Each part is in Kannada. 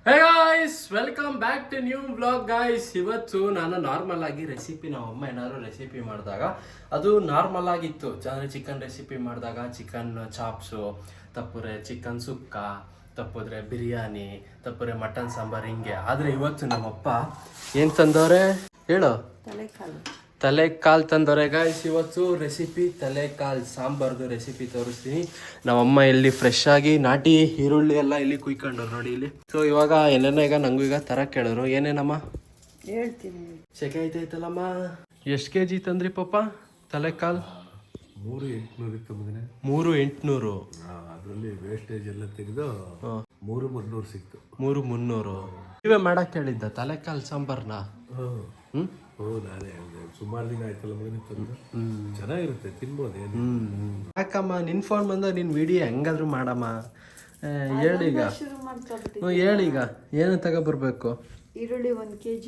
Hey guys, welcome back to new blog guys. ಇವತ್ತು ನಾನು ನಾರ್ಮಲ್ ಆಗಿ ರೆಸಿಪಿ, ನಮ್ಮ ಅಮ್ಮ ಏನಾದ್ರು ರೆಸಿಪಿ ಮಾಡಿದಾಗ ಅದು ನಾರ್ಮಲ್ ಆಗಿತ್ತು. ಚಿಕನ್ ರೆಸಿಪಿ ಮಾಡಿದಾಗ ಚಿಕನ್ ಚಾಪ್ಸು, ತಪ್ಪುರೆ ಚಿಕನ್ ಸುಕ್ಕ, ತಪ್ಪಿದ್ರೆ ಬಿರಿಯಾನಿ, ತಪ್ಪುರೆ ಮಟನ್ ಸಾಂಬಾರು, ಹಿಂಗೆ. ಆದರೆ ಇವತ್ತು ನಮ್ಮಪ್ಪ ಏನು ತಂದವ್ರೆ ಹೇಳು? ತಲೆಕಾಲು ತಂದವ್ರೆ ಗಾಯ್ಸ್. ಇವತ್ತು ರೆಸಿಪಿ ತಲೆಕಾಲು ಸಾಂಬಾರ್ದು ರೆಸಿಪಿ ತೋರಿಸ್ತೀನಿ. ನಮ್ಮಮ್ಮ ಇಲ್ಲಿ ಫ್ರೆಶ್ ಆಗಿ ನಾಟಿ ಈರುಳ್ಳಿ ಎಲ್ಲ ಇಲ್ಲಿ ಕುಯ್ಕೊಂಡ್ರು ನೋಡಿ ಇಲ್ಲಿ. ಸೊ ಇವಾಗ ಏನೇನೋ ಈಗ ನಂಗೂ ಈಗ ತರಕ್ಕೆ ಕೇಳಿದ್ರು. ಏನೇನಮ್ಮ ಹೇಳ್ತೀನಿ. ಸೆಕೆ ಐತೈತಲ್ಲಮ್ಮ. ಎಷ್ಟು kg ತಂದ್ರಿ ಪಾಪ ತಲೆಕಾಲು? 3,800 ಇತ್ತು ಮಗನೇ. 3,800. ಅದರಲ್ಲಿ ವೇಸ್ಟೇಜ್ ಎಲ್ಲ ತೆಗೆದು 3,300 ಸಿಕ್ತು. 3,300 ನೀವೇ ಮಾಡಕ್ಕೆ ಹೇಳಿದ್ದ ತಲೆಕಾಲು ಸಾಂಬಾರ್ನ? ನಾನೇ ಸುಮಾರು ದಿನ ಆಯ್ತಲ್ಲ ಮಗನೇ ತಂದು. ಚೆನ್ನಾಗಿರುತ್ತೆ, ತಿನ್ಬೋದು. ಯಾಕಮ್ಮ ನಿನ್ ಫೋನ್ ಬಂದ ನಿನ್ ವಿಡಿಯೋ ಹೆಂಗಾದ್ರು ಮಾಡಮ್ಮ. ಹೇಳೀಗ ಹೇಳೀಗ ಏನು ತಗೊಬರ್ಬೇಕು? ಈರುಳ್ಳಿ 1 kg,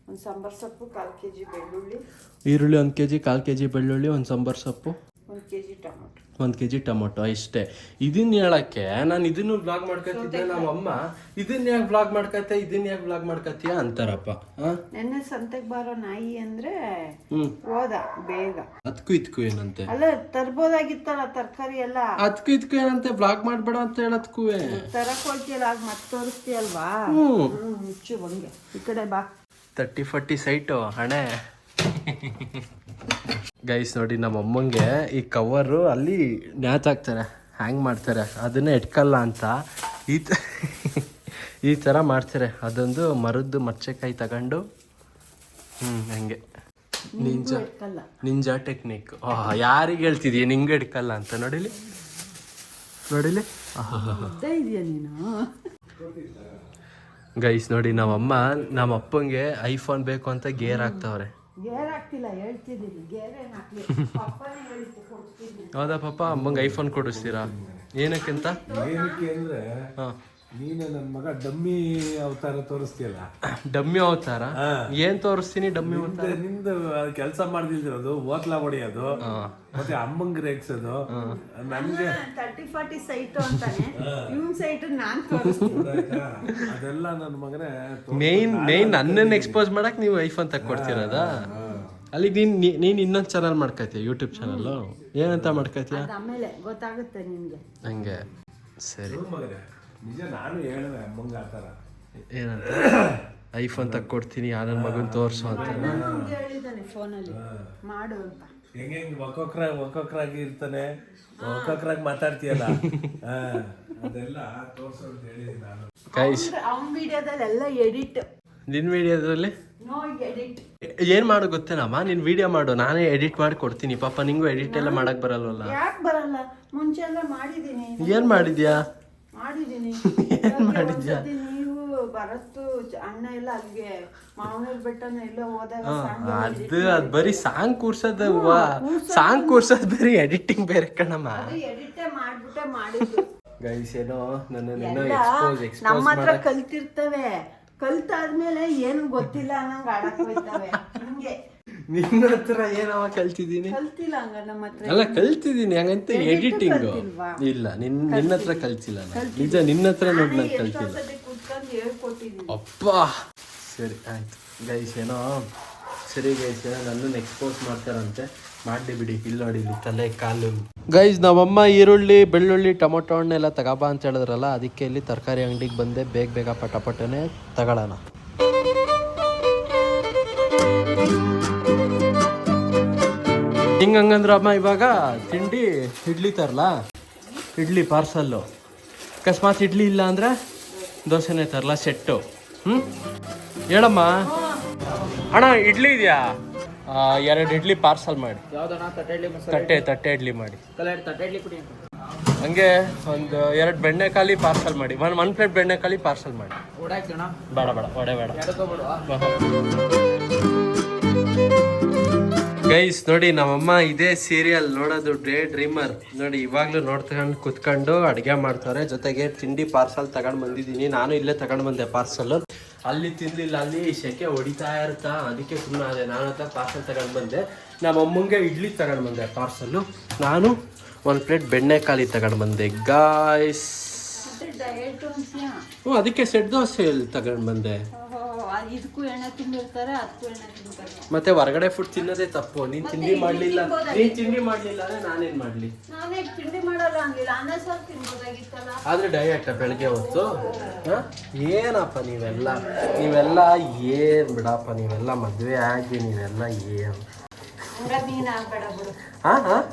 ಒಂದು ಸಾಂಬಾರ್ ಸೊಪ್ಪು 1/4 kg ಬೆಳ್ಳುಳ್ಳಿ, ಈರುಳ್ಳಿ 1 kg, 1/4 kg ಬೆಳ್ಳುಳ್ಳಿ, ಒಂದು ಸಾಂಬಾರ್ ಸೊಪ್ಪು, 1 kg ಟೊಮೊಟೊ, 1 kg ಟೊಮೊಟೊ. ಇಷ್ಟೇ. ಇದನ್ನ ಹೇಳಕ್ಕೆ ನಾನು ಇದನ್ನು ಬ್ಲಾಗ್ ಮಾಡ್ಕೊತಿದ್ದೆ. ನಮ್ಮಮ್ಮ ಇದನ್ನ ಯಾಕೆ ಬ್ಲಾಗ್ ಮಾಡ್ಕತ್ತೆ, ಇದನ್ನ ಯಾಕೆ ಬ್ಲಾಗ್ ಮಾಡ್ಕತ್ತೀಯ ಅಂತಾರಪ್ಪ. ನೆನ್ನೆ ಸಂತೆಗೆ ಬರೋ ನಾಯಿ ಅಂದ್ರೆ ಹೋದ ಬೇಗ. ಅದಕ್ಕೂ ಇದಕ್ಕೂ ಏನಂತೆ? ಅಲ್ಲ ತರ್ಬೋದಾಗಿತ್ತಲ್ಲ ತರಕಾರಿ ಎಲ್ಲ. ಅದಕ್ಕೂ ಇದಕ್ಕೂ ಏನಂತೆ? ಬ್ಲಾಗ್ ಮಾಡ್ಬೇಡ ಅಂತ ಹೇಳದ್ಕೂ ತರಕ್ ಹೋಗ್ತಿಯಲ್ಲ, ಆಗ ಮತ್ತೆ ತೋರಿಸ್ತೀಯಲ್ವಾ? ಮುಚ್ಚು ಬಂಗೆ ಈ ಕಡೆ ಬಾ. 30-40 ಸೈಟು ಹಣೆ. ಗೈಸ್ ನೋಡಿ, ನಮ್ಮ ಅಮ್ಮಂಗೆ ಈ ಕವರು ಅಲ್ಲಿ ನ್ಯಾತಾಕ್ತಾರೆ, ಹ್ಯಾಂಗ್ ಮಾಡ್ತಾರೆ. ಅದನ್ನೇ ಇಟ್ಕಲ್ಲ ಅಂತ ಈ ಥರ ಮಾಡ್ತಾರೆ. ಅದೊಂದು ಮರದ್ದು ಮರ್ಚೆಕಾಯಿ ತಗೊಂಡು ಹಂಗೆ ನಿಂಜಾ ಟೆಕ್ನಿಕ್. ಯಾರಿಗೆ ಹೇಳ್ತಿದೀಯ ನಿಂಗೆ ಇಟ್ಕಲ್ಲ ಅಂತ? ನೋಡಿಲಿ ನೋಡಿಲಿ. ಗೈಸ್ ನೋಡಿ, ನಮ್ಮಮ್ಮ ನಮ್ಮ ಅಪ್ಪಂಗೆ ಐಫೋನ್ ಬೇಕು ಅಂತ ಗೇರ್ ಹಾಕ್ತವ್ರೆ. ಹೌದಾ ಪಾಪ? ಅಮ್ಮಂಗೆ ಐಫೋನ್ ಕೊಡಿಸ್ತೀರಾ? ಏನಕ್ಕಿಂತ? ಏನಕ್ಕೆ ಅಂದ್ರೆ ನೀನು ನನ್ನ ಮಗ ಡಮ್ಮಿ ಅವತಾರ ತೋರಿಸ್ತೀಯಲ್ಲ. ಡಮ್ಮಿ ಅವತಾರ? ಏನ್ ತೋರಿಸ್ತೀನಿ ಡಮ್ಮಿ ಅವತಾರ? ನಿಂದು ಕೆಲಸ ಮಾಡ್ದಿಲ್ದಿರೋದು, ಓತ್ಲಾ ಹೊಡಿಯೋದು, ಮತ್ತೆ ಅಮ್ಮಂಗ್ ರೇಗ್ಸೋದು. ನನ್ಗೆ 30-40 ಸೈಟ್ ಅಂತಾನೆ, ಇವನ್ ಸೈಟ್ ನಾನ್ ತೋರಿಸ್ತೀನಿ. ಅದೆಲ್ಲ ನನ್ನ ಮಗನೇ ಮೇನ್ ನನ್ನನ್ನು ಎಕ್ಸ್ಪೋಸ್ ಮಾಡಕ್ ನೀವು ಐಫೋನ್ ತಕ್ಕೊಡ್ತಿರೋದಾ? ಅಲ್ಲಿ ನೀನ್ ಇನ್ನೊಂದು ಚಾನಲ್ ಮಾಡ್ಕತ್ತೀಯ, ಯೂಟ್ಯೂಬ್ ಚಾನಲ್. ಏನಂತ ಮಾಡ್ಕತ್ತೀಯ? ಆಮೇಲೆ ಗೊತ್ತಾಗುತ್ತೆ ನಿನ್ಗೆ. ಹಂಗೆ ಸರಿ. ನಿಜ, ನಾನು ಹೇಳಿದೆ ಅಮ್ಮಂಗ ಆ ಥರ. ಏನಂತ? ಐಫೋನ್ ತಕ್ಕೊಡ್ತೀನಿ, ನನ್ನ ಮಗನ್ ತೋರ್ಸು ಅಂತ ಹೇಳಿದ್ದಾನೆ ಫೋನಲ್ಲಿ ಮಾಡು ಅಂತ. ಹೆಂಗೆ ಒಕ್ಕೊಕ್ರಾಗಿ ಇರ್ತಾನೆ, ಒಕ್ಕೊಕ್ರಾಗಿ ಮಾತಾಡ್ತೀಯಲ್ಲ, ಅದೆಲ್ಲ ತೋರ್ಸು ಅಂತ ಹೇಳಿದ್ದೀನಿ ನಾನು. ಗೈಸ್, ಅವನ ವಿಡಿಯೋದಲ್ಲಿ ಎಲ್ಲ ಎಡಿಟ್. ನಿನ್ ವಿಡಿಯೋದಲ್ಲಿ ಏನ್ ಮಾಡು ಗೊತ್ತೇನಮ್ಮ? ನೀನ್ ವಿಡಿಯೋ ಮಾಡು, ನಾನೇ ಎಡಿಟ್ ಮಾಡಿ ಕೊಡ್ತೀನಿ. ಪಾಪ ನಿಂಗೂ ಎಡಿಟ್ ಎಲ್ಲ ಮಾಡಕ್ ಬರಲ್ವಲ್ಲ? ಯಾಕೆ ಬರಲ್ಲ? ಮುಂಚೆ ಎಲ್ಲ ಮಾಡಿದೀನಿ. ಏನ್ ಮಾಡಿದ್ಯಾ? ಮಾಡಿದೀನಿ. ಏನ್ ಮಾಡಿದ್ಯಾ? ನೀವು ಭರತ್ತು ಅಣ್ಣ ಎಲ್ಲ ಅಲ್ಲಿಗೆ ಮಾವನೂರ್ ಬೆಟ್ಟನ ಎಲ್ಲ ಹೋದಾಗ ಅದ್ ಬರೀ ಸಾಂಗ್ ಕೂರ್ಸೋದ. ಸಾಂಗ್ ಕೂರ್ಸೋದ್ ಬರೀ ಎಡಿಟಿಂಗ್ ಬೇರೆ ಕಣಮ್ಮ. ಎಡಿಟೇ ಮಾಡ್ಬಿಟ್ಟೆ ಮಾಡಿದ್ದು. ಗೈಸ್, ಏನೋ ನನ್ನ ನಮ್ಮ ಹತ್ರ ಕಲ್ತಿರ್ತವೆ, ಕಲ್ತಾದ್ಮೇಲೆ ಏನು ಗೊತ್ತಿಲ್ಲ ಅನ್ನಂಗ ಆಡಕ್ ಹೋಯ್ತವೆ. ಹಿಂಗೆ ನಿನ್ನ ಹತ್ರ ಏನವ ಕಲ್ತಿದ್ದೀನಿ? ಕಲ್ತಿಲ್ಲ ಹಂಗ ನಮ್ಮ ಹತ್ರ. ಅಲ್ಲ ಕಲ್ತಿದ್ದೀನಿ, ಹಂಗಂತ ಎಡಿಟಿಂಗ್ ಇಲ್ಲ. ನಿನ್ನ ಹತ್ರ ಕಲ್ತಿಲ್ಲ ನಾನು, ನಿಜ. ನಿನ್ನ ಹತ್ರ ನೋಡಿ ನಾನು ಕಲ್ತಿಲ್ಲ. ಅಪ್ಪ ಸರಿ ಆಯ್ತು ಗೈಸ್. ಏನೋ ಸರಿ ಗೈಸ್, ಏನೋ ನನ್ನನ್ನು ಎಕ್ಸ್ಪೋಸ್ ಮಾಡ್ತಾರಂತೆ. ಮಾಡಿ ಬಿಡಿ. ಇಲ್ಲಿ ನೋಡಿ, ಇಲ್ಲಿ ತಲೆ ಕಾಲು. ಗೈಸ್, ನಮ್ಮಮ್ಮ ಈರುಳ್ಳಿ ಬೆಳ್ಳುಳ್ಳಿ ಟೊಮೊಟೊ ಹಣ್ಣೆಲ್ಲ ತಗೋಬಾ ಅಂತ ಹೇಳಿದ್ರಲ್ಲ, ಅದಕ್ಕೆ ಇಲ್ಲಿ ತರಕಾರಿ ಅಂಗಡಿಗೆ ಬಂದೆ. ಬೇಗ ಪಟಪಟನೆ ತಗೊಳ್ಳೋಣ. ಹಿಂಗಂಗಂದ್ರೆ ಅಮ್ಮ ಇವಾಗ ತಿಂಡಿ ಇಡ್ಲಿ ತರಲ್ಲ, ಇಡ್ಲಿ ಪಾರ್ಸಲ್ಲು. ಅಕಸ್ಮಾತ್ ಇಡ್ಲಿ ಇಲ್ಲ ಅಂದ್ರೆ ದೋಸೆನೇ ತರಲ್ಲ, ಸೆಟ್ಟು. ಹೇಳಮ್ಮ. ಅಣ್ಣ ಇಡ್ಲಿ ಇದೆಯಾ? 2 ಇಡ್ಲಿ ಪಾರ್ಸಲ್ ಮಾಡಿ. ತಟ್ಟೆ ಇಡ್ಲಿ ಮಾಡಿ. ಹಂಗೆ ಒಂದು 2 ಬೆಣ್ಣೆಕಾಳಿ ಪಾರ್ಸಲ್ ಮಾಡಿ. 1 ಪ್ಲೇಟ್ ಬೆಣ್ಣೆಕಾಳಿ ಪಾರ್ಸಲ್ ಮಾಡಿ. ಬೇಡ ವಡೆ ಬೇಡ. ಗೈಸ್ ನೋಡಿ, ನಮ್ಮಮ್ಮ ಇದೇ ಸೀರಿಯಲ್ ನೋಡೋದು, ಡೇ ಡ್ರೀಮರ್. ನೋಡಿ, ಇವಾಗ್ಲೂ ನೋಡ್ಕೊಂಡು ಕುತ್ಕೊಂಡು ಅಡುಗೆ ಮಾಡ್ತಾರೆ. ಜೊತೆಗೆ ತಿಂಡಿ ಪಾರ್ಸಲ್ ತಗೊಂಡು ಬಂದಿದ್ದೀನಿ. ನಾನು ಇಲ್ಲೇ ತಗೊಂಡು ಬಂದೆ ಪಾರ್ಸಲ್. ಅಲ್ಲಿ ತಿನ್ಲಿಲ್ಲ, ಅಲ್ಲಿ ಸೆಕೆ ಹೊಡಿತಾ ಇರ್ತಾ, ಅದಕ್ಕೆ ಸುಮ್ಮನೆ ಅದೇ. ನಾನು ಅಂತ ಪಾರ್ಸಲ್ ತಗೊಂಡು ಬಂದೆ. ನಮ್ಮ ಅಮ್ಮಂಗೆ ಇಡ್ಲಿ ತಗೊಂಡು ಬಂದೆ ಪಾರ್ಸಲ್ಲು. ನಾನು 1 ಪ್ಲೇಟ್ ಬೆಣ್ಣೆಕಾಳಿ ತಗೊಂಡು ಬಂದೆ ಗಾಯ್ಸ್. ಡಯಟ್ ಅಂತೀಯ ಹ್ಞೂ ಅದಕ್ಕೆ ಸೆಟ್ ದೋಸೆ ತಗೊಂಡು ಬಂದೆ. ಇದಕ್ಕೂ ಎಣ್ಣೆ ತಿಂದಿರ್ತಾರೆ ಅದಕ್ಕೂ ಎಣ್ಣೆ ತಿಂತಾರೆ. ಮತ್ತೆ ಹೊರಗಡೆ ಫುಡ್ ತಿನ್ನೋದೇ ತಪ್ಪು. ನೀನ್ ತಿಂಡಿ ಮಾಡ್ಲಿಲ್ಲ ಅಂದ್ರೆ ನಾನೇನ್ ಮಾಡ್ಲಿ? ನಾನೇ ತಿಂಡಿ ಮಾಡಲ್ಲ ಅಂದಿಲ್ಲ, ಅನ್ನ ಸಾರು ತಿನ್ಬೋದಾಗಿತ್ತಲ್ಲ. ಆದ್ರೆ ಡಯಟ್ ಬೆಳಗ್ಗೆ ಹೊತ್ತು ಏನಪ್ಪ ನೀವೆಲ್ಲ ಏನ್ ಬಿಡಪ್ಪ, ನೀವೆಲ್ಲ ಮದ್ವೆ ಆಗಿ ನೀವೆಲ್ಲ ಏನು ನೀನ್ ಆಗ್ಬೇಡ ಬಿಡು.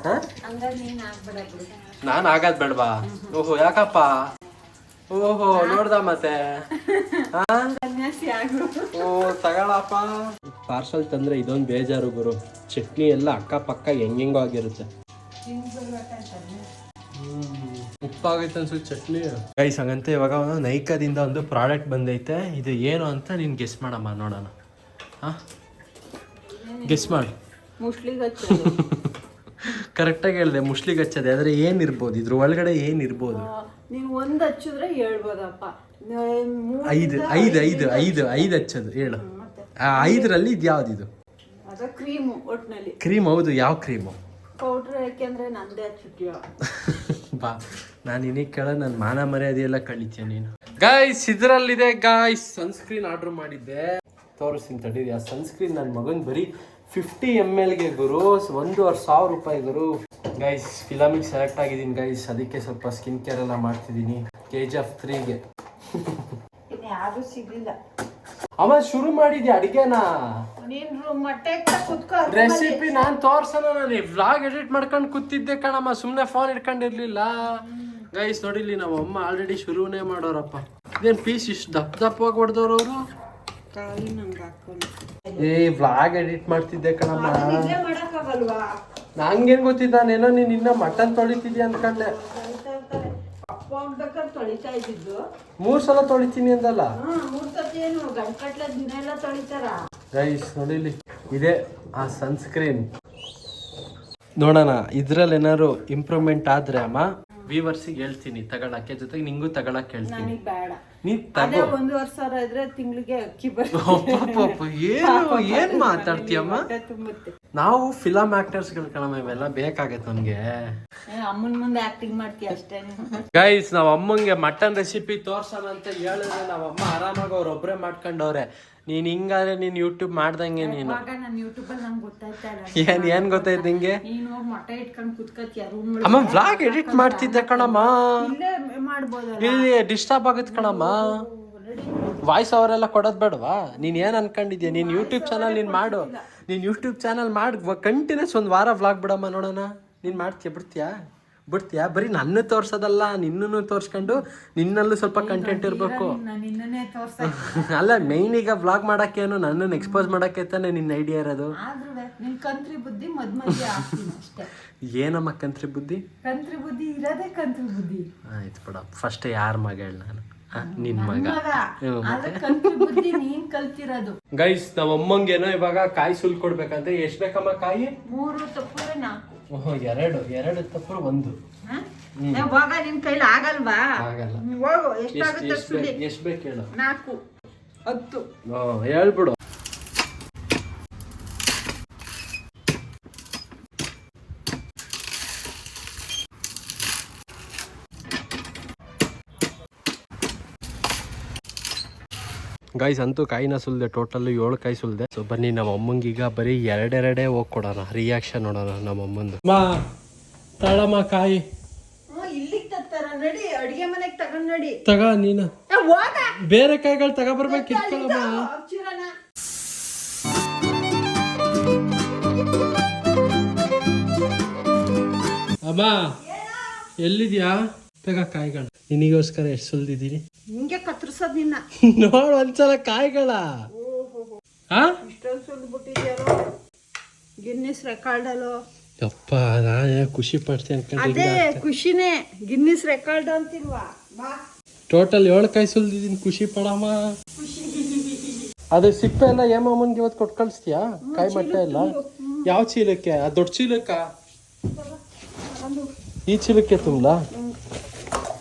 ನೀನ್ ಆಗ್ಬೇಡ ಬಿಡು. ನಾನ್ ಆಗಾದ್ ಬೇಡವಾ? ಓಹೋ ಯಾಕಪ್ಪ? ಓಹೋ ನೋಡ್ದ ಮತ್ತೆ ಓ ತಗೊಳಪ್ಪ. ಪಾರ್ಸಲ್ ತಂದ್ರೆ ಇದೊಂದು ಬೇಜಾರು ಗುರು, ಚಟ್ನಿ ಎಲ್ಲ ಅಕ್ಕಪಕ್ಕ ಹೆಂಗೆಂಗೋ ಆಗಿರುತ್ತೆ. ಉಪ್ಪಾಗೈತೆ ಅನ್ಸುತ್ತೆ ಚಟ್ನಿ. ಗೈಸ್ ಹಂಗಂತೆ ಇವಾಗ ನೈಕಾದಿಂದ ಒಂದು ಪ್ರಾಡಕ್ಟ್ ಬಂದೈತೆ. ಇದು ಏನು ಅಂತ ನೀನ್ ಗೆಸ್ ಮಾಡಮ್ಮ ನೋಡೋಣ. ಗೆಸ್ ಮಾಡಿ. ಕರೆಕ್ಟಾಗಿ ಹೇಳಿದೆ, ಮುಸ್ಲಿಗೆ ಹಚ್ಚದೆ. ಆದ್ರೆ ಏನಿರ್ಬೋದು ಇದ್ರ ಒಳಗಡೆ? ಏನಿರ್ಬೋದು? ನೀನ್ ಒಂದ್ ಹಚ್ಚಿದ್ರೆ ಹೇಳ್ಬೋದಪ್ಪ. ಐದು ಹಚ್ಚೋದು ಹೇಳು. ಐದರಲ್ಲಿ ಇದು ಯಾವ್ದಿದು? ಕ್ರೀಮು ಒಟ್ನಲ್ಲಿ. ಕ್ರೀಮ್ ಹೌದು. ಯಾವ ಕ್ರೀಮು? ಪೌಡ್ರ್ ಯಾಕೆಂದ್ರೆ ನಂದೇ ಹಚ್ಚಿಟ್ಯೋ. ಬಾ ನಾನು ಇನ್ನೀಗ ಕೇಳ ನನ್ನ ಮಾನ ಮರ್ಯಾದೆ ಎಲ್ಲ ಕಳಿತೀಯ ನೀನು. ಗಾಯ್ಸ್ ಇದ್ರಲ್ಲಿದೆ ಗಾಯ್ಸ್, ಸನ್ಸ್ಕ್ರೀನ್ ಆರ್ಡರ್ ಮಾಡಿದ್ದೆ, ತೋರಿಸ್ತೀನಿ ತಡೀರಿ. ಆ ಸನ್ಸ್ಕ್ರೀನ್ ನನ್ನ ಮಗನ್ ಬರೀ 50 ml ಗುರು, 1,500 ರೂಪಾಯಿ ಗುರು. ಗೈಸ್ ಫಿಲಮಿಗೆ ಸೆಲೆಕ್ಟ್ ಆಗಿದ್ದೀನಿ ಗೈಸ್, ಅದಕ್ಕೆ ಸ್ವಲ್ಪ ಸ್ಕಿನ್ ಕೇರ್ ಎಲ್ಲ ಮಾಡ್ತಿದ್ದೀನಿ. KGF 3ಗೆ ಯಾರು ಸಿಗ್ಲಿಲ್ಲ. ಅಮ್ಮ ಶುರು ಮಾಡಿದ್ಯಾ ಅಡಿಗೆನಾ? ರೆಸಿಪಿ ನಾನ್ ತೋರ್ಸೋಣ. ನಾನು ವ್ಲಾಗ್ ಎಡಿಟ್ ಮಾಡ್ಕೊಂಡು ಕೂತಿದ್ದೆ ಕಣಮ್ಮ, ಸುಮ್ನೆ ಫೋನ್ ಇಟ್ಕೊಂಡಿರ್ಲಿಲ್ಲ. ಗೈಸ್ ನೋಡಿಲಿ ನಮ್ಮ ಅಮ್ಮ ಆಲ್ರೆಡಿ ಶುರುನೇ ಮಾಡೋರಪ್ಪ. ಇದೇನ್ ಪೀಸ್ ಇಷ್ಟು ದಪ್ಪವಾಗಿ ಹೊಡೆದವ್ರವ್ರು. ಏ ವ್ಲಾಗ್ ಎಡಿಟ್ ಮಾಡ್ತಿದ್ದೆ ಕಣಮ್ಮ. ನಂಗೇನ್ ಗೊತ್ತಿದ್ದ, ನೇನೋ ನೀನ್ ಇನ್ನ ಮಟನ್ ತೊಳಿತಿದ್ಯಾ ಅನ್ಕೊಂಡೆ. 3 ಸಲ ತೊಳಿತೀನಿ ಅಂದಲ್ಲ. ಗೈಸ್ ನೋಡಿಲಿ, ಇದೇ ಆ ಸನ್ಸ್ಕ್ರೀನ್. ನೋಡೋಣ ಇದ್ರಲ್ಲಿ ಏನಾದ್ರು ಇಂಪ್ರೂವ್ಮೆಂಟ್ ಆದ್ರೆ ಅಮ್ಮ ವ್ಯೂವರ್ಸಿಗೆ ಹೇಳ್ತೀನಿ ತಗೊಳಕ್ಕೆ, ಜೊತೆಗೆ ನಿಂಗೂ ತಗೊಳಕ್ ಹೇಳ್ತೀನಿ. ನೀನ್ ತಗೋ. 1,500 ಇದ್ರೆ ತಿಂಗಳಿಗೆ ಅಕ್ಕಿ ಏನ್ ಮಾತಾಡ್ತೀಯಮ್ಮ? ನಾವು ಫಿಲಮ್ ಆಕ್ಟರ್ಸ್ ಗಳು ಕಣಮ್ಮ, ಇವೆಲ್ಲ ಬೇಕಾಗತ್ತೆ ನಮ್ಗೆ. ಅಮ್ಮನ ಮುಂದೆ ಆಕ್ಟಿಂಗ್ ಮಾಡ್ತೀಯ ಅಷ್ಟೇ. ಗೈಸ್ ನಾವ್ ಅಮ್ಮಂಗೆ ಮಟನ್ ರೆಸಿಪಿ ತೋರ್ಸೋಣ ಅಂತ ಹೇಳಿದ್ರೆ ನಾವ್ ಅಮ್ಮ ಆರಾಮಾಗಿ ಅವ್ರೊಬ್ರೆ ಮಾಡ್ಕೊಂಡವ್ರೆ. ನೀನ್ ಹಿಂಗಾದ್ರೆ ನೀನ್ ಯೂಟ್ಯೂಬ್ ಮಾಡ್ದಂಗೆ ನೀನು. ಏನ್ ಗೊತ್ತಾಯ್ತು ನಿಂಗೆ? ಅಮ್ಮ ವ್ಲಾಗ್ ಎಡಿಟ್ ಮಾಡ್ತಿದ್ದೆ ಕಣಮ್ಮ, ಇಲ್ಲಿ ಡಿಸ್ಟರ್ಬ್ ಆಗುತ್ತೆ ಕಣಮ್ಮ. ವಾಯ್ಸ್ ಅವರೆಲ್ಲ ಕೊಡೋದ್ ಬೇಡವಾ? ನೀನ್ ಏನ್ ಅನ್ಕೊಂಡಿದ್ಯಾ? ನೀನ್ ಯೂಟ್ಯೂಬ್ ಚಾನಲ್ ನೀನ್ ಮಾಡು, ನೀನ್ ಯೂಟ್ಯೂಬ್ ಚಾನಲ್ ಮಾಡಿ ಕಂಟಿನ್ಯೂಸ್ 1 ವಾರ ವ್ಲಾಗ್ ಬಿಡಮ್ಮ ನೋಡೋಣ. ನೀನ್ ಮಾಡ್ತೀಯ? ಬಿಡ್ತೀಯಾ? ಬರೀ ನನ್ನ ತೋರ್ಸೋದಲ್ಲ, ನಿನ್ನೂ ತೋರ್ಸ್ಕೊಂಡು ನಿನ್ನಲ್ಲೂ ಸ್ವಲ್ಪ ಕಂಟೆಂಟ್ ಇರ್ಬೇಕು. ಅಲ್ಲ ಮೈನ್ ಈಗ ವ್ಲಾಗ್ ಮಾಡಕ್ಕೇನು, ನನ್ನನ್ನು ಎಕ್ಸ್ಪೋಸ್ ಮಾಡಕ್ಕೆ ತಾನೆ ನಿನ್ನ ಐಡಿಯಾ ಇರೋದು. ಏನಮ್ಮ ಕಂತ್ರಿ ಬುದ್ಧಿ? ಆಯ್ತು ಬಿಡ, ಫಸ್ಟ್ ಯಾರ ಮಗ ಹೇಳ? ನಾನು ನಿನ್ ಮಗ. ಗೈಸ್ ನಮ್ಮ ಅಮ್ಮಂಗೇನೋ ಇವಾಗ ಕಾಯಿ ಸುಲ್ ಕೊಡ್ಬೇಕಂತ. ಎಷ್ಟ್ ಬೇಕಮ್ಮ ಕಾಯಿ? 3 ತಪ್ಪುರೆ 4. ಓಹೋ 2 ತಪ್ಪು 1. ನಿನ್ ಕೈಲಿ ಆಗಲ್ವಾ? ಆಗಲ್ಲ. ಎಷ್ಟ್ ಬೇಕು ಹೇಳು? 4 10. ಹೇಳ್ಬಿಡು. ಗೈಸ್ ಅಂತೂ ಕಾಯಿನ ಸುಲ್ದೆ, ಟೋಟಲ್ 7 ಕಾಯಿ ಸುಲ್ದೆ. ಸೊ ಬನ್ನಿ ನಮ್ಮ ಅಮ್ಮಂಗೀಗ ಬರೀ 2 ಹೋಗಿ ಕೊಡೋಣ, ರಿಯಾಕ್ಷನ್ ನೋಡೋಣ ನಮ್ಮ ಅಮ್ಮಂದು. ತಳಮ್ಮ ಕಾಯಿ ಅಡಿಗೆ ಮನೆಗೆ ತಗೊಂಡ್ ನಡಿ. ತಗ ನೀನು ಬೇರೆ ಕಾಯಿಗಳು ತಗೊಬರ್ಬೇಕು. ಇಟ್ಕೊಳಮ್ಮ. ಅಮ್ಮ ಎಲ್ಲಿದ್ಯಾ? ತಗ ಕಾಯಿಗಳು ನಿನಗೋಸ್ಕರ ಎಷ್ಟು ಸುಲ್ದಿದ್ದೀನಿ. ಹಿಂಗೆ ಕತ್ತರಿಸೋದ್ ನಿನ್ನ ನೋಡ್ ಒಂದ್ಸಲ ಕಾಯಿಗಳ. ಇಷ್ಟೊಂದು ಸುಲ್ಬಿಟ್ಟಿದ್ಯಾರೋ, ಗಿನ್ನಿಸ್ ರೆಕಾರ್ಡ್ ಅಲ್ಲೋ. ಯಪ್ಪ ನಾನು ಖುಷಿ ಪಡ್ತೀನಿ ಅದೇ ಖುಷಿನೇ, ಗಿನ್ನಿಸ್ ರೆಕಾರ್ಡ್ ಅಂತಿಲ್ವಾ? ಟೋಟಲ್ 7 ಕಾಯಿ ಸುಲ್ದಿದ್ದೀನಿ, ಖುಷಿ ಪಡಮ್ಮ. ಅದು ಸಿಪ್ಪೆ ಎಲ್ಲ ಏಮಮ್ಮನ್ಗೆ ಇವತ್ತು ಕೊಟ್ಟು ಕಳಿಸ್ತೀಯಾ? ಕಾಯಿ ಮಟ್ಟೆ ಎಲ್ಲ ಯಾವ ಚೀಲಕ್ಕೆ? ಆ ದೊಡ್ಡ ಚೀಲಕ್ಕ? ಈ ಚೀಲಕ್ಕೆ ತುಂಬಲಾ?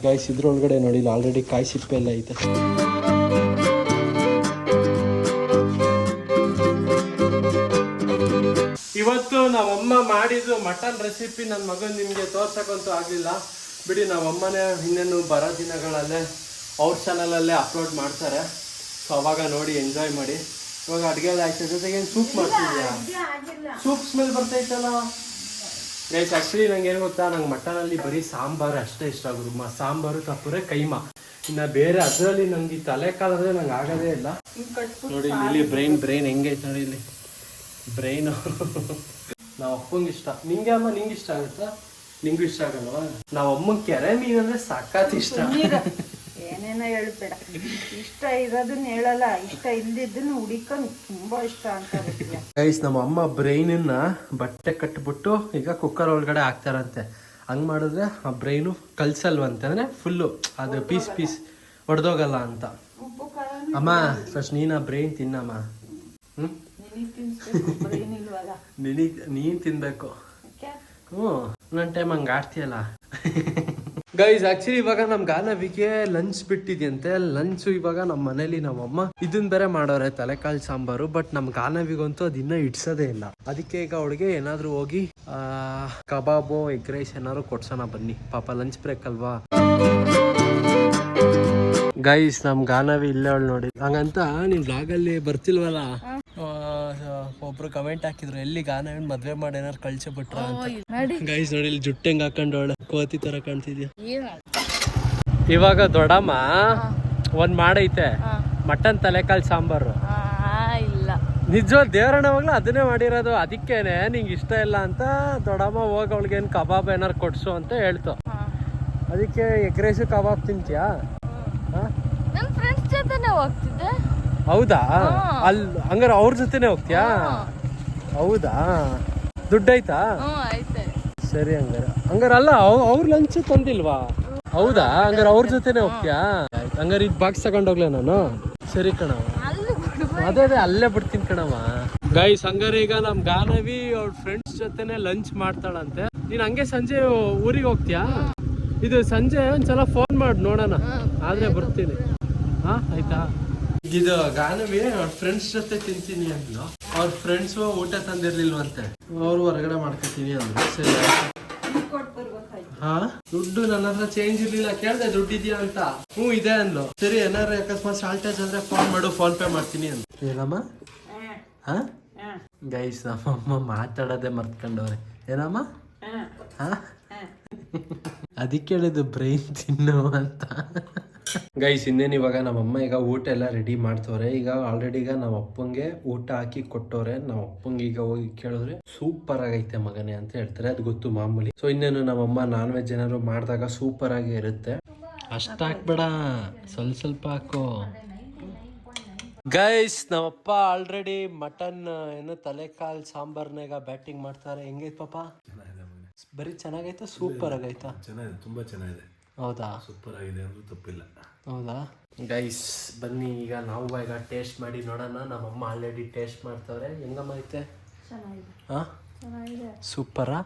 ಗೈಸ್ ಇದ್ರೊಳಗಡೆ ನೋಡಿಲ್ಲ, ಆಲ್ರೆಡಿ ಕಾಯಿ ಸಿಪ್ಪೆ ಎಲ್ಲ ಐತೆ. ಇವತ್ತು ನಮ್ಮಮ್ಮ ಮಾಡಿದ್ದು ಮಟನ್ ರೆಸಿಪಿ ನನ್ನ ಮಗನ್ ನಿಮಗೆ ತೋರ್ಸಕ್ಕಂತೂ ಆಗಲಿಲ್ಲ. ಬಿಡಿ ನಮ್ಮಮ್ಮನೇ ಇನ್ನೇನು ಬರೋ ದಿನಗಳಲ್ಲೇ ಅವ್ರ ಚಾನಲಲ್ಲೇ ಅಪ್ಲೋಡ್ ಮಾಡ್ತಾರೆ. ಸೊ ಅವಾಗ ನೋಡಿ ಎಂಜಾಯ್ ಮಾಡಿ. ಇವಾಗ ಅಡುಗೆ ಎಲ್ಲ ಆಯ್ತು, ಜೊತೆಗೆ ಏನು ಸೂಪ್ ಮಾಡ್ತಿದ್ಯಾ? ಸೂಪ್ ಸ್ಮೆಲ್ ಬರ್ತೈತಲ್ಲ ಗೈಸ್. ಆ್ಯಕ್ಚುಲಿ ನಂಗೆ ಏನು ಗೊತ್ತಾ, ನಂಗೆ ಮಟನಲ್ಲಿ ಬರೀ ಸಾಂಬಾರು ಅಷ್ಟೇ ಇಷ್ಟ ಆಗೋದು. ಸಾಂಬಾರು ತಪ್ಪರೆ ಕೈಮಾ. ಇನ್ನು ಬೇರೆ ಅದರಲ್ಲಿ ನಂಗೆ ಈ ತಲೆ ಕಾಲಂದ್ರೆ ನಂಗೆ ಆಗೋದೇ ಇಲ್ಲ. ನೋಡಿ ಇಲ್ಲಿ ಬ್ರೈನ್ ಹೆಂಗೈತೆ ನೋಡಿ ಇಲ್ಲಿ ಬ್ರೈನು. ನಾವು ಅಪ್ಪಂಗೆ ಇಷ್ಟ. ನಿಂಗೆ ಅಮ್ಮ ನಿಂಗೆ ಇಷ್ಟ ಆಗುತ್ತಾ? ನಿಂಗೂ ಇಷ್ಟ ಆಗಲ್ವಾ? ನಾವು ಅಮ್ಮಂಗೆ ಕೆರೆ ಮೀನಂದ್ರೆ ಸಖತ್ ಇಷ್ಟ. ಏನೇನೋ ಹೇಳ್ಬೇಡ, ಇಷ್ಟ ಇರೋದನ್ನ ಹೇಳಲ್ಲ, ಇಷ್ಟ ಇಲ್ದಿದ್ದನ್ನ ಹುಡಿಕೊಂಡು ತುಂಬಾ ಇಷ್ಟ ಅಂತ. ಗೈಸ್ ನಮ್ಮ ಅಮ್ಮ ಬ್ರೈನನ್ನ ಬಟ್ಟೆ ಕಟ್ಬಿಟ್ಟು ಈಗ ಕುಕ್ಕರ್ ಒಳಗಡೆ ಹಾಕ್ತಾರಂತೆ. ಹಂಗೆ ಮಾಡಿದ್ರೆ ಆ ಬ್ರೈನು ಕಲ್ಸಲ್ವಂತೆ, ಅಂದರೆ ಫುಲ್ಲು ಅದು ಪೀಸ್ ಹೊಡೆದೋಗಲ್ಲ ಅಂತ. ಅಮ್ಮ ಫಸ್ಟ್ ನೀನು ಆ ಬ್ರೈನ್ ತಿನ್ನಮ್ಮ. ನೀನು ತಿನ್ಬೇಕು. ಒಂದೊಂದು ಟೈಮ್ ಹಂಗೆ ಆಡ್ತೀಯಲ್ಲ. ಗೈಸ್ ಆಕ್ಚುಲಿ ಇವಾಗ ನಮ್ ಗಾನವಿಗೆ ಲಂಚ್ ಬಿಟ್ಟಿದ್ಯಂತೆ. ಲಂಚ್ ಇವಾಗ ನಮ್ಮ ಮನೇಲಿ ನಮ್ಮಮ್ಮ ಇದನ್ ಬೇರೆ ಮಾಡೋರೆ, ತಲೆಕಾಳು ಸಾಂಬಾರು. ಬಟ್ ನಮ್ ಗಾನವಿಗಂತೂ ಅದಿನ್ನ ಇಡ್ಸೋದೇ ಇಲ್ಲ. ಅದಕ್ಕೆ ಈಗ ಅವಳಿಗೆ ಏನಾದ್ರು ಹೋಗಿ ಕಬಾಬು ಎಗ್ ರೈಸ್ ಏನಾದ್ರು ಕೊಡ್ಸೋಣ ಬನ್ನಿ. ಪಾಪ ಲಂಚ್ ಬ್ರೇಕ್ ಅಲ್ವಾ. ಗೈಸ್ ನಮ್ ಗಾನವಿ ಇಲ್ಲೇ ಅವಳು ನೋಡಿ. ಹಂಗಂತ ನಿಮ್ ಬ್ಲಾಗಲ್ಲಿ ಬರ್ತಿಲ್ವಲ್ಲ, ಒಬ್ರು ಕಮೆಂಟ್ ಹಾಕಿದ್ರು ಎಲ್ಲಿ ಗಾನವಿನ ಮದ್ವೆ ಮಾಡಿ ಏನಾರು ಕಳ್ಸಿ ಬಿಟ್ರ ಅಂತ. ಗೈಸ್ ನೋಡಿ ಇಲ್ಲಿ ಜುಟ್ಟು ಹೆಂಗ್ ಹಾಕೊಂಡವಳೆ, ಕೋತಿ ತರ ಕಾಣ್ತಿದ್ಯಾ. ಇವಾಗ ದೊಡ್ಡಮ್ಮ ಒಂದ್ ಮಾಡೈತೆ ಮಟನ್ ತಲೆಕಾಳು ಸಾಂಬಾರು. ನಿಜವಾದ ದೇವರಣವಾಗ್ಲೂ ಅದನ್ನೇ ಮಾಡಿರೋದು. ಅದಕ್ಕೇನೆ ನಿಂಗೆ ಇಷ್ಟ ಇಲ್ಲ ಅಂತ ದೊಡ್ಡಮ್ಮ ಹೋಗಿ ಅವಳಿಗೆ ಏನ್ ಕಬಾಬ್ ಏನಾರು ಕೊಡ್ಸು ಅಂತ ಹೇಳ್ತು. ಅದಕ್ಕೆ ಎಗ್ ರೈಸ್ ಕಬಾಬ್ ತಿಂತೀಯಾ? ನನ್ನ ಫ್ರೆಂಡ್ಸ್ ಜೊತೆನೇ ಹೋಗ್ತಿದ್ದೆ. ಹೌದಾ? ಅಲ್ಲಿ ಹಂಗಾರೆ ಅವ್ರ ಜೊತೆನೆ ಹೋಗ್ತೀಯಾ? ಹೌದಾ? ದುಡ್ಡಾಯ್ತಾ? ಸರಿ ಹಂಗಾರೆ ಅಲ್ಲ ಅವ್ರ ಲಂಚ್ ತಂದಿಲ್ವಾ? ಹೌದಾ? ಹಂಗಾರೆ ಅವ್ರ ಜೊತೆನೆ ಹೋಗ್ತೀಯಾ? ಹಂಗಾರೆ ಇದು ಬಾಕ್ಸ್ ತಗೊಂಡೋಗ್ಲೇ ನಾನು. ಸರಿ ಕಣವ, ಅದೇ ಅಲ್ಲೇ ಬಿಡ್ತೀನಿ ಕಣವ. ಗೈಸ್ ಹಂಗಾರೆ ಈಗ ನಮ್ ಗಾನವಿ ಅವ್ರ ಫ್ರೆಂಡ್ಸ್ ಜೊತೆನೆ ಲಂಚ್ ಮಾಡ್ತಾಳಂತೆ. ನೀನ್ ಹಂಗೆ ಸಂಜೆ ಊರಿಗೆ ಹೋಗ್ತೀಯಾ? ಇದು ಸಂಜೆ ಒಂದ್ಸಲ ಫೋನ್ ಮಾಡಿ ನೋಡೋಣ, ಆದ್ರೆ ಬರ್ತೀನಿ. ಆಯ್ತಾ? ಇದು ಗಾನವಿ ಅವ್ರ ಫ್ರೆಂಡ್ಸ್ ಜೊತೆ ತಿಂತೀನಿ ಅಂದ್ಲು. ಅವ್ರ ಫ್ರೆಂಡ್ಸು ಊಟ ತಂದಿರ್ಲಿಲ್ವಂತೆ, ಅವ್ರು ಹೊರಗಡೆ ಮಾಡ್ಕೊತೀನಿ ಅಂದ್ರು. ಸರಿ ದುಡ್ಡು ನನ್ನ ಹತ್ರ ಚೇಂಜ್ ಇರ್ಲಿಲ್ಲ. ಕೇಳ್ದೆ ದುಡ್ಡಿದ್ಯಾ ಅಂತ. ಇದೆ ಅಂದ್ಲು. ಸರಿ ಏನಾರು ಅಕಸ್ಮಾತ್ ಶಾರ್ಟೇಜ್ ಅಂದ್ರೆ ಫೋನ್ ಮಾಡು, ಫೋನ್ ಪೇ ಮಾಡ್ತೀನಿ ಅಂತ. ಏನಮ್ಮ? ಗೈಸ್ ನಮ್ಮಮ್ಮ ಮಾತಾಡೋದೇ ಮರ್ತ್ಕೊಂಡವ್ರೆ. ಏನಮ್ಮ? ಅದಕ್ಕೆ ಹೇಳಿದ್ದು ಬ್ರೈನ್ ತಿನ್ನು ಅಂತ. ಗೈಸ್ ಇನ್ನೇನು ಇವಾಗ ನಮ್ಮಮ್ಮ ಈಗ ಊಟ ಎಲ್ಲ ರೆಡಿ ಮಾಡ್ತವ್ರೆ. ಈಗ ಆಲ್ರೆಡಿ ಈಗ ನಮ್ಮ ಅಪ್ಪಂಗೆ ಊಟ ಹಾಕಿ ಕೊಟ್ಟವ್ರೆ. ನಮ್ಮ ಅಪ್ಪಂಗೆ ಈಗ ಹೋಗಿ ಕೇಳಿದ್ರೆ ಸೂಪರ್ ಆಗೈತೆ ಮಗನೇ ಅಂತ ಹೇಳ್ತಾರೆ. ಅದು ಗೊತ್ತು ಮಾಮೂಲಿ. ಸೊ ಇನ್ನೇನು ನಮ್ಮಮ್ಮ ನಾನ್ ವೆಜ್ ಏನಾದ್ರು ಮಾಡಿದಾಗ ಸೂಪರ್ ಆಗಿ ಇರುತ್ತೆ. ಅಷ್ಟ ಹಾಕ್ಬೇಡ, ಸ್ವಲ್ಪ ಹಾಕು. ಗೈಸ್ ನಮ್ಮಪ್ಪ ಆಲ್ರೆಡಿ ಮಟನ್ ಏನು ತಲೆಕಾಲ್ ಸಾಂಬಾರ್ನಾಗ ಬ್ಯಾಟಿಂಗ್ ಮಾಡ್ತಾರೆ. ಹೆಂಗೈತೆ ಪಾಪ? ಬರೀ ಚೆನ್ನಾಗೈತಾ ಸೂಪರ್ ಆಗೈತಾ? ಚೆನ್ನಾಗಿದೆ, ತುಂಬಾ ಚೆನ್ನಾಗಿದೆ. ಹೌದಾ? ಸೂಪರ್ ಆಗಿದೆ ಅಂದ್ರೆ ತಪ್ಪಿಲ್ಲ. ಹೌದಾ? ಗೈಸ್ ಬನ್ನಿ ಈಗ ನಾವು ಈಗ ಟೇಸ್ಟ್ ಮಾಡಿ ನೋಡೋಣ. ನಮ್ಮಮ್ಮ ಆಲ್ರೆಡಿ ಟೇಸ್ಟ್ ಮಾಡ್ತಾವ್ರೆ. ಹೆಂಗಮ್ಮ ಐತೆ? ಸೂಪರಾ?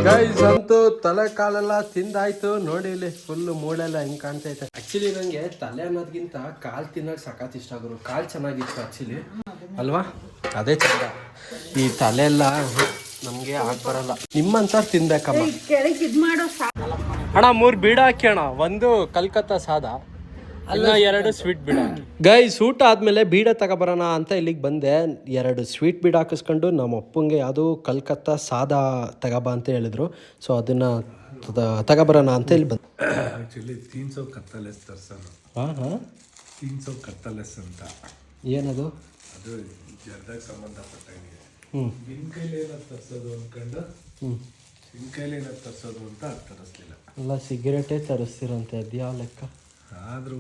ಗೈಸ್ ಅಂತೂ ತಲೆ ಕಾಲೆಲ್ಲ ತಿಂದಾಯ್ತು. ನೋಡಿ ಇಲ್ಲಿ ಫುಲ್ ಮೂಳೆಲ್ಲ ಹೆಂಗ್ ಕಾಣ್ತೈತೆ. ಆಕ್ಚುಲಿ ನಂಗೆ ತಲೆ ಅನ್ನೋದ್ಕಿಂತ ಕಾಲ್ ತಿನ್ನಕ್ ಸಖತ್ ಇಷ್ಟ ಆಗೋರು. ಕಾಲ್ ಚೆನ್ನಾಗಿತ್ತು ಆಕ್ಚುಲಿ ಅಲ್ವಾ? ಅದೇ ಚಂದ. ಈ ತಲೆ ಎಲ್ಲ ನಮ್ಗೆ ಬರಲ್ಲ. ನಿಮ್ಮಂತ ತಿನ್ಬೇಕಮ್ಮ. ಅಣ್ಣ 3 ಬೀಡ ಹಾಕಿ ಅಣ್ಣ. 1 ಕಲ್ಕತ್ತಾ ಸಾದಾ, ಇನ್ನ 2 ಸ್ವೀಟ್ ಬೀಡ. ಗೈಸ್ ಊಟ ಆದ್ಮೇಲೆ ಬೀಡ ತಗೊಬರೋಣ ಅಂತ ಇಲ್ಲಿಗೆ ಬಂದೆ. 2 ಸ್ವೀಟ್ ಬೀಡ ಹಾಕಿಸ್ಕೊಂಡು ನಮ್ಮ ಅಪ್ಪಂಗೆ ಯಾವುದು ಕಲ್ಕತ್ತಾ ಸಾದಾ ತಗೋಬ ಅಂತ ಹೇಳಿದ್ರು. ಸೊ ಅದನ್ನ ತಗೊಬರೋಣ ಅಂತ ಇಲ್ಲಿ ಬಂದೆ. ಆಕ್ಚುಲಿ 300 ಕತ್ತಲೆಸ್ ತರ್ಸೋಣ. 300 ಕತ್ತಲೆಸ್ ಅಂತ ಏನದು? ಅದು ಜರ್ದಾಗ ಸಂಬಂಧಪಟ್ಟಂಗೆ. ನಿನ್ ಕೈಲಿ ಏನಾದ್ರು ತರ್ಸೋದು ಅನ್ಕೊಂಡು ನಿನ್ ಕೈಲಿ ಏನಾದ್ರು ತರ್ಸೋದು ಅಂತ ತರಿಸ್ಲಿಲ್ಲ. ಅಲ್ಲ ಸಿಗರೇಟೇ ತರಿಸ್ತಿರಂತೆ. ಅದು ಯಾವ ಲೆಕ್ಕ? ಆದ್ರೂ